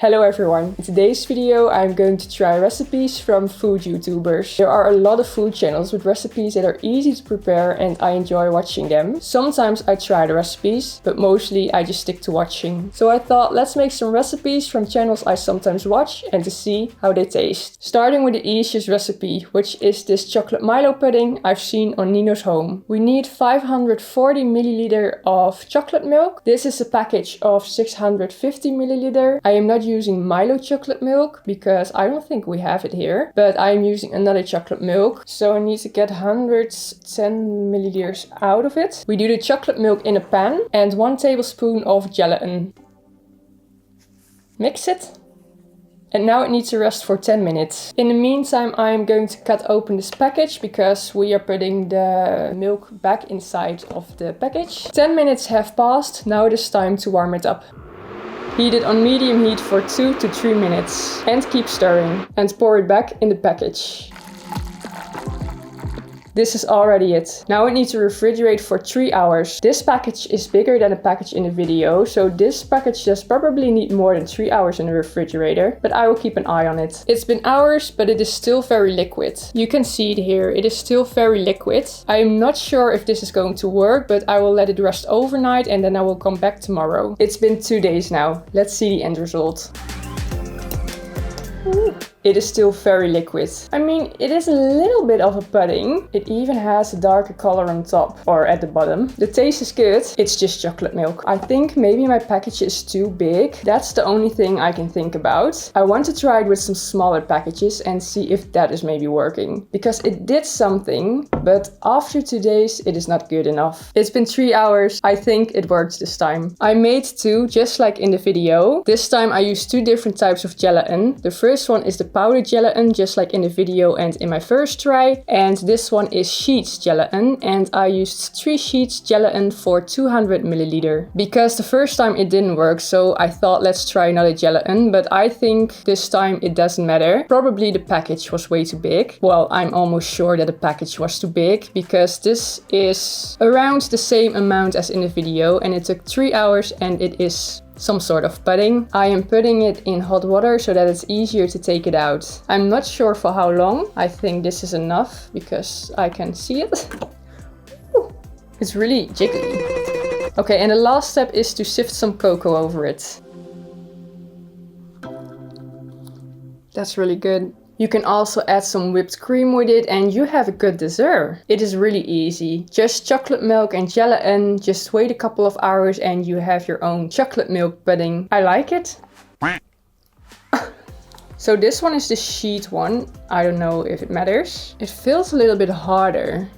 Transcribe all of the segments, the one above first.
Hello everyone! In today's video I'm going to try recipes from food YouTubers. There are a lot of food channels with recipes that are easy to prepare and I enjoy watching them. Sometimes I try the recipes, but mostly I just stick to watching. So I thought let's make some recipes from channels I sometimes watch and to see how they taste. Starting with the easiest recipe, which is this chocolate Milo pudding I've seen on Nino's home. We need 540 milliliter of chocolate milk. This is a package of 650 milliliter. I am not using Milo chocolate milk because I don't think we have it here, but I'm using another chocolate milk, so I need to get 110 milliliters out of it. We do the chocolate milk in a pan and 1 tablespoon of gelatin. Mix it. And now it needs to rest for 10 minutes. In the meantime, I'm going to cut open this package because we are putting the milk back inside of the package. 10 minutes have passed, now it is time to warm it up. Heat it on medium heat for 2 to 3 minutes and keep stirring and pour it back in the package. This is already it. Now it needs to refrigerate for 3 hours. This package is bigger than the package in the video, so this package does probably need more than 3 hours in the refrigerator, but I will keep an eye on it. It's been hours, but it is still very liquid. You can see it here, it is still very liquid. I am not sure if this is going to work, but I will let it rest overnight and then I will come back tomorrow. It's been 2 days now. Let's see the end result. Ooh. It is still very liquid. I mean, it is a little bit of a pudding. It even has a darker color on top or at the bottom. The taste is good. It's just chocolate milk. I think maybe my package is too big. That's the only thing I can think about. I want to try it with some smaller packages and see if that is maybe working. Because it did something, but after 2 days, it is not good enough. It's been 3 hours. I think it works this time. I made 2, just like in the video. This time I used 2 different types of gelatin. The first one is the powdered gelatin, just like in the video and in my first try, and this one is sheets gelatin, and I used 3 sheets gelatin for 200 milliliter because the first time it didn't work, so I thought let's try another gelatin, but I think this time it doesn't matter. Probably the package was way too big. Well, I'm almost sure that the package was too big because this is around the same amount as in the video and it took 3 hours and it is some sort of pudding. I am putting it in hot water so that it's easier to take it out. I'm not sure for how long. I think this is enough because I can see it. Ooh, it's really jiggly. Okay, and the last step is to sift some cocoa over it. That's really good. You can also add some whipped cream with it and you have a good dessert. It is really easy. Just chocolate milk and gelatin. Just wait a couple of hours and you have your own chocolate milk pudding. I like it. So this one is the sheet one. I don't know if it matters. It feels a little bit harder.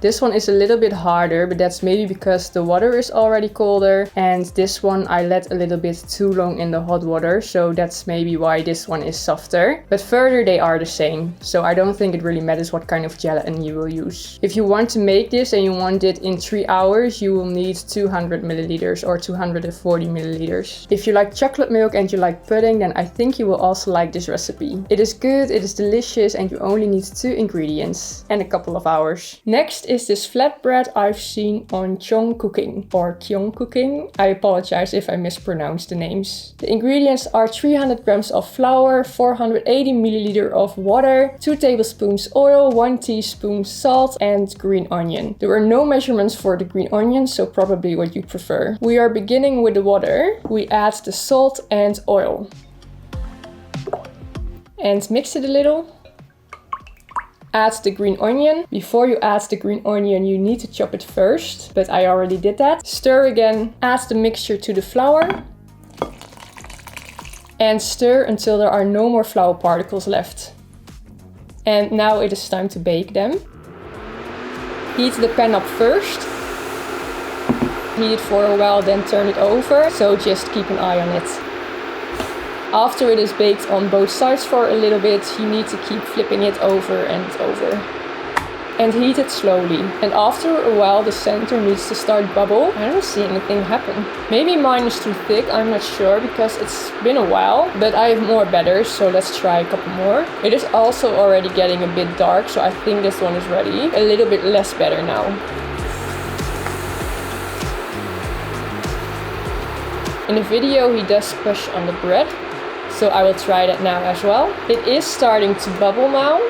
This one is a little bit harder, but that's maybe because the water is already colder. And this one I let a little bit too long in the hot water, so that's maybe why this one is softer. But further they are the same, so I don't think it really matters what kind of gelatin you will use. If you want to make this and you want it in 3 hours, you will need 200 milliliters or 240 milliliters. If you like chocolate milk and you like pudding, then I think you will also like this recipe. It is good, it is delicious, and you only need 2 ingredients and a couple of hours. Next is this flatbread I've seen on Qiong cooking or Qiong cooking. I apologize if I mispronounce the names. The ingredients are 300 grams of flour, 480 milliliter of water, 2 tablespoons oil, 1 teaspoon salt and green onion. There are no measurements for the green onion, so probably what you prefer. We are beginning with the water. We add the salt and oil. And mix it a little. Add the green onion. Before you add the green onion, you need to chop it first, but I already did that. Stir again, add the mixture to the flour, and stir until there are no more flour particles left. And now it is time to bake them. Heat the pan up first. Heat it for a while, then turn it over, so just keep an eye on it. After it is baked on both sides for a little bit, you need to keep flipping it over and over. And heat it slowly. And after a while the center needs to start bubble. I don't see anything happen. Maybe mine is too thick, I'm not sure, because it's been a while. But I have more batters, so let's try a couple more. It is also already getting a bit dark, so I think this one is ready. A little bit less batter now. In the video he does push on the bread, so I will try that now as well. It is starting to bubble now.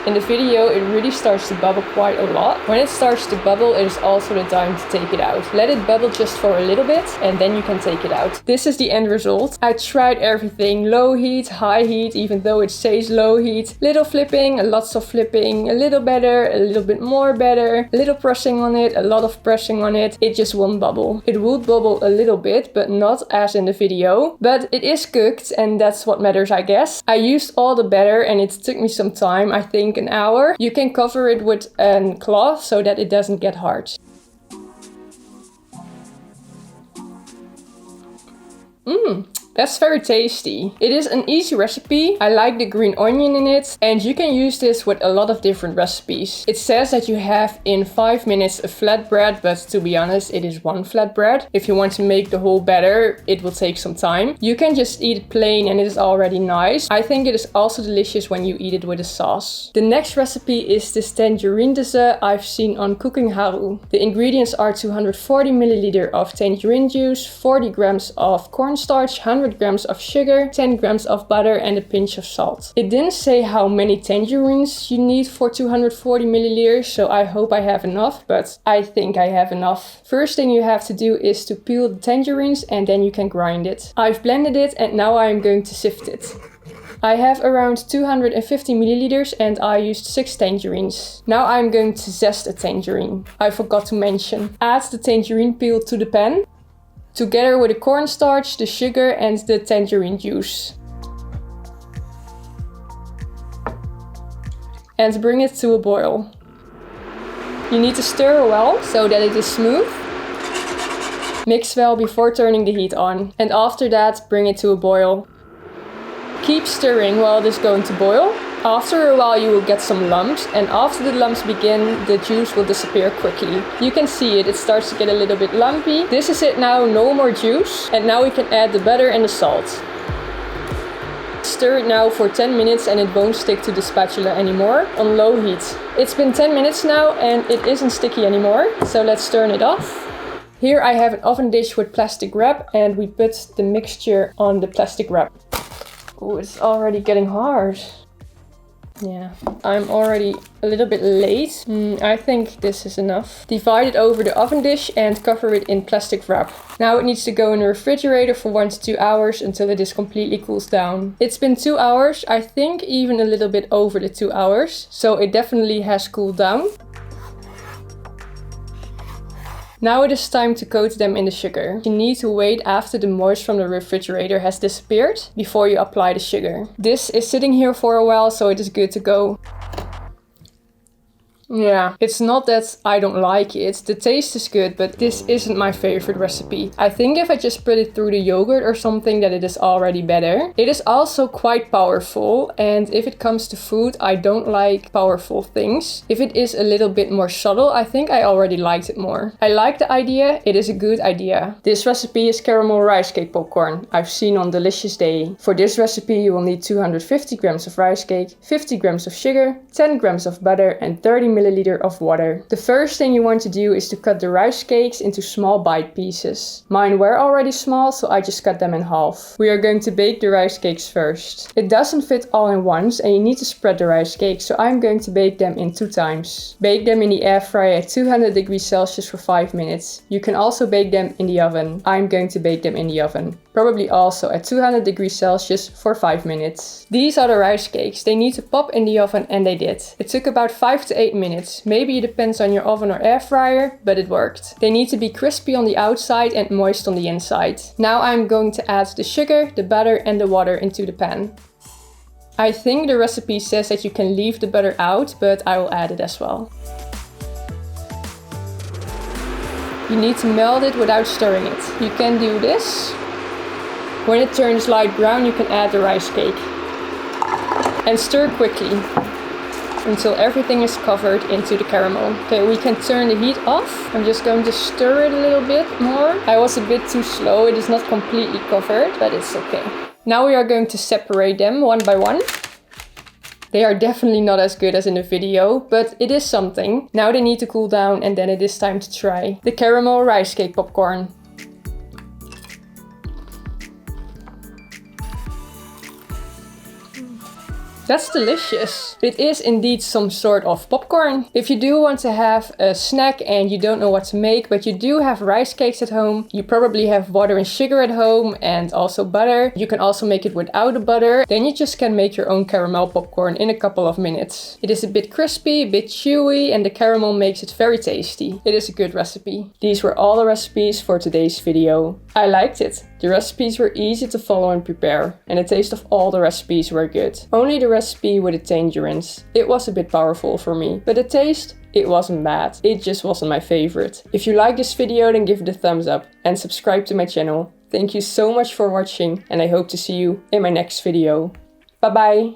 In the video it really starts to bubble quite a lot. When it starts to bubble, it is also the time to take it out. Let it bubble just for a little bit and then you can take it out. This is the end result. I tried everything, low heat, high heat, even though it says low heat. Little flipping, lots of flipping, a little better, a little bit more better, a little pressing on it, a lot of pressing on it. It just won't bubble. It would bubble a little bit, but not as in the video. But it is cooked and that's what matters, I guess. I used all the batter and it took me some time, I think an hour. You can cover it with a cloth so that it doesn't get hard. That's very tasty. It is an easy recipe. I like the green onion in it and you can use this with a lot of different recipes. It says that you have in 5 minutes a flatbread, but to be honest, it is one flatbread. If you want to make the whole batter, it will take some time. You can just eat it plain and it is already nice. I think it is also delicious when you eat it with a sauce. The next recipe is this tangerine dessert I've seen on Cooking Haru. The ingredients are 240 milliliter of tangerine juice, 40 grams of cornstarch, 100 grams of sugar, 10 grams of butter and a pinch of salt. It didn't say how many tangerines you need for 240 milliliters, so I hope I have enough, but I think I have enough. First thing you have to do is to peel the tangerines and then you can grind it. I've blended it and now I am going to sift it. I have around 250 milliliters and I used 6 tangerines. Now I'm going to zest a tangerine. I forgot to mention. Add the tangerine peel to the pan, together with the cornstarch, the sugar and the tangerine juice. And bring it to a boil. You need to stir well so that it is smooth. Mix well before turning the heat on. And after that, bring it to a boil. Keep stirring while it is going to boil. After a while you will get some lumps, and after the lumps begin, the juice will disappear quickly. You can see it starts to get a little bit lumpy. This is it now, no more juice. And now we can add the butter and the salt. Stir it now for 10 minutes and it won't stick to the spatula anymore on low heat. It's been 10 minutes now and it isn't sticky anymore, so let's turn it off. Here I have an oven dish with plastic wrap and we put the mixture on the plastic wrap. Oh, it's already getting hard. Yeah, I'm already a little bit late. I think this is enough. Divide it over the oven dish and cover it in plastic wrap. Now it needs to go in the refrigerator for 1 to 2 hours until it is completely cools down. It's been 2 hours, I think even a little bit over the 2 hours. So it definitely has cooled down. Now it is time to coat them in the sugar. You need to wait after the moisture from the refrigerator has disappeared before you apply the sugar. This is sitting here for a while, so it is good to go. Yeah, it's not that I don't like it. The taste is good, but this isn't my favorite recipe. I think if I just put it through the yogurt or something, that it is already better. It is also quite powerful, and if it comes to food, I don't like powerful things. If it is a little bit more subtle, I think I already liked it more. I like the idea, it is a good idea. This recipe is caramel rice cake popcorn I've seen on Delicious Day. For this recipe you will need 250 grams of rice cake, 50 grams of sugar, 10 grams of butter and 30 milliliter of water. The first thing you want to do is to cut the rice cakes into small bite pieces. Mine were already small, so I just cut them in half. We are going to bake the rice cakes first. It doesn't fit all in once and you need to spread the rice cakes, so I'm going to bake them in 2 times. Bake them in the air fryer at 200 degrees Celsius for 5 minutes. You can also bake them in the oven. I'm going to bake them in the oven. Probably also at 200 degrees Celsius for 5 minutes. These are the rice cakes. They need to pop in the oven and they did. It took about 5 to 8 minutes. Maybe it depends on your oven or air fryer, but it worked. They need to be crispy on the outside and moist on the inside. Now I'm going to add the sugar, the butter and the water into the pan. I think the recipe says that you can leave the butter out, but I will add it as well. You need to melt it without stirring it. You can do this. When it turns light brown, you can add the rice cake. And stir quickly until everything is covered into the caramel. Okay, we can turn the heat off. I'm just going to stir it a little bit more. I was a bit too slow. It is not completely covered, but it's okay. Now we are going to separate them one by one. They are definitely not as good as in the video, but it is something. Now they need to cool down and then it is time to try the caramel rice cake popcorn. That's delicious. It is indeed some sort of popcorn. If you do want to have a snack and you don't know what to make, but you do have rice cakes at home, you probably have water and sugar at home and also butter. You can also make it without the butter. Then you just can make your own caramel popcorn in a couple of minutes. It is a bit crispy, a bit chewy, and the caramel makes it very tasty. It is a good recipe. These were all the recipes for today's video. I liked it. The recipes were easy to follow and prepare, and the taste of all the recipes were good. Only the recipe with the tangerines. It was a bit powerful for me, but the taste, it wasn't bad. It just wasn't my favorite. If you like this video, then give it a thumbs up and subscribe to my channel. Thank you so much for watching, and I hope to see you in my next video. Bye bye!